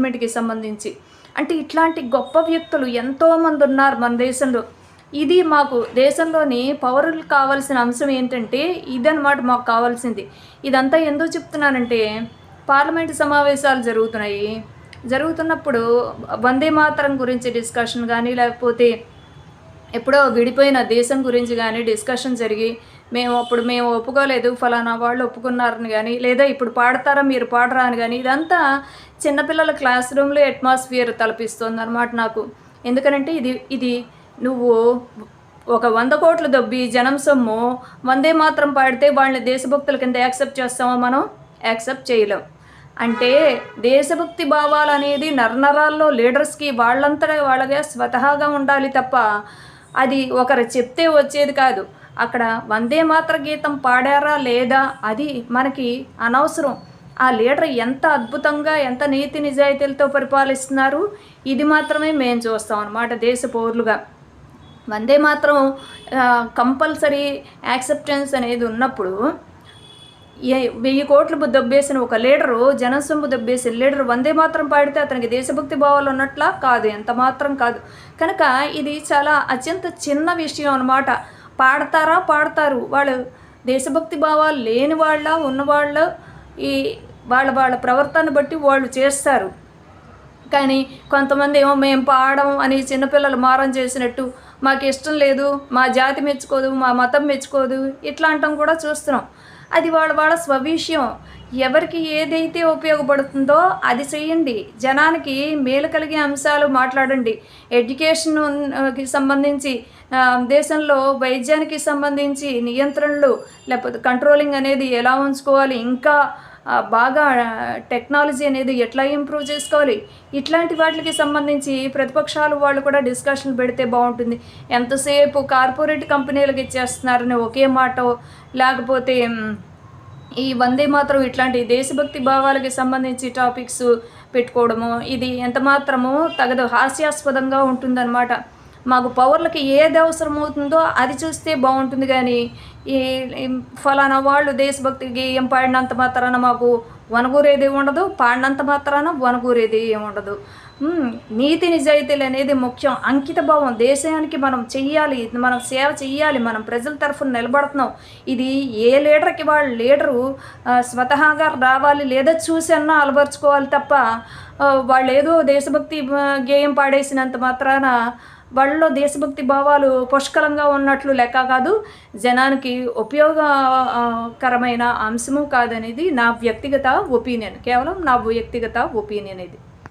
రిక్రూట్మెంట్కి సంబంధించి. అంటే ఇట్లాంటి గొప్ప వ్యక్తులు ఎంతోమంది ఉన్నారు మన దేశంలో. ఇది మాకు దేశంలోని పౌరులకు కావాల్సిన అంశం ఏంటంటే ఇదన్నమాట మాకు కావాల్సింది. ఇదంతా ఎందుకు చెప్తున్నానంటే పార్లమెంటు సమావేశాలు జరుగుతున్నప్పుడు వందే మాతరం గురించి డిస్కషన్ కానీ, లేకపోతే ఎప్పుడో విడిపోయిన దేశం గురించి కానీ డిస్కషన్ జరిగి మేము ఒప్పుకోలేదు, ఫలానా వాళ్ళు ఒప్పుకున్నారని కానీ, లేదా ఇప్పుడు పాడతారా మీరు పాడరా అని కానీ, ఇదంతా చిన్నపిల్లల క్లాస్ రూమ్లో అట్మాస్ఫియర్ తలపిస్తుంది అనమాట నాకు. ఎందుకనంటే ఇది నువ్వు ఒక 100 కోట్లు దొబ్బి జనం సొమ్ము వందే మాత్రం పాడితే వాళ్ళని దేశభక్తుల కింద యాక్సెప్ట్ చేస్తామో మనం? యాక్సెప్ట్ చేయలేం. అంటే దేశభక్తి భావాలు అనేది నరనరాల్లో లీడర్స్కి వాళ్ళంతటా వాళ్ళగా స్వతహాగా ఉండాలి తప్ప అది ఒకరు చెప్తే వచ్చేది కాదు. అక్కడ వందే మాతర గీతం పాడారా లేదా అది మనకి అనవసరం. ఆ లీడర్ ఎంత అద్భుతంగా ఎంత నీతి నిజాయితీలతో పరిపాలిస్తున్నారు ఇది మాత్రమే మేము చూస్తాం అన్నమాట దేశ పౌరులుగా. వందే మాత్రం కంపల్సరీ యాక్సెప్టెన్స్ అనేది ఉన్నప్పుడు 1000 కోట్లు దొబ్బేసిన ఒక లీడరు, జనసొమ్ము దొబ్బేసిన లీడరు వందే మాత్రం పాడితే అతనికి దేశభక్తి భావాలు ఉన్నట్లా కాదు, ఎంత మాత్రం కాదు. కనుక ఇది చాలా అత్యంత చిన్న విషయం అన్నమాట. పాడతారు వాళ్ళు దేశభక్తి భావాలు లేని వాళ్ళ ఉన్నవాళ్ళ ఈ వాళ్ళ ప్రవర్తన బట్టి వాళ్ళు చేస్తారు. కానీ కొంతమంది ఏమో మేము పాడడం అని చిన్నపిల్లలు మారం చేసినట్టు, మాకు ఇష్టం లేదు, మా జాతి మెచ్చుకోదు, మా మతం మెచ్చుకోదు, ఇట్లా అంటాం కూడా చూస్తున్నాం. అది వాళ్ళ స్వవిషయం. ఎవరికి ఏదైతే ఉపయోగపడుతుందో అది చేయండి. జనానికి మేలు కలిగే అంశాలు మాట్లాడండి. ఎడ్యుకేషన్కి సంబంధించి దేశంలో వైద్యానికి సంబంధించి నియంత్రణలు లేకపోతే కంట్రోలింగ్ అనేది ఎలా ఉంచుకోవాలి, ఇంకా బాగా టెక్నాలజీ అనేది ఎట్లా ఇంప్రూవ్ చేసుకోవాలి, ఇట్లాంటి వాటికి సంబంధించి ప్రతిపక్షాలు వాళ్ళు కూడా డిస్కషన్ పెడితే బాగుంటుంది. ఎంతసేపు కార్పొరేట్ కంపెనీలకు ఇచ్చేస్తున్నారని ఒకే మాట, లేకపోతే ఈ వందే మాత్రం ఇట్లాంటి దేశభక్తి భావాలకి సంబంధించి టాపిక్స్ పెట్టుకోవడము ఇది ఎంత మాత్రమో తగదు, హాస్యాస్పదంగా ఉంటుందన్నమాట. మాకు పౌరులకి ఏది అవసరం అవుతుందో అది చూస్తే బాగుంటుంది. కానీ ఈ ఫలానా వాళ్ళు దేశభక్తి గేయం పాడినంత మాత్రాన మాకు వనగూరేది ఉండదు, పాడినంత మాత్రాన వనగూరేది ఏముండదు. నీతి నిజాయితీలు అనేది ముఖ్యం. అంకిత భావం, దేశానికి మనం చెయ్యాలి, మనం సేవ చెయ్యాలి, మనం ప్రజల తరఫున నిలబడుతున్నాం. ఇది ఏ లీడర్కి వాళ్ళ లీడరు స్వతహాగా రావాలి, లేదా చూసి అన్నా అలవరుచుకోవాలి తప్ప వాళ్ళు ఏదో దేశభక్తి గేయం పాడేసినంత మాత్రాన వాళ్ళలో దేశభక్తి భావాలు పుష్కలంగా ఉన్నట్లు లెక్క కాదు, జనానికి ఉపయోగకరమైన అంశము కాదనేది నా వ్యక్తిగత ఒపీనియన్. కేవలం నా వ్యక్తిగత ఒపీనియన్ ఇది.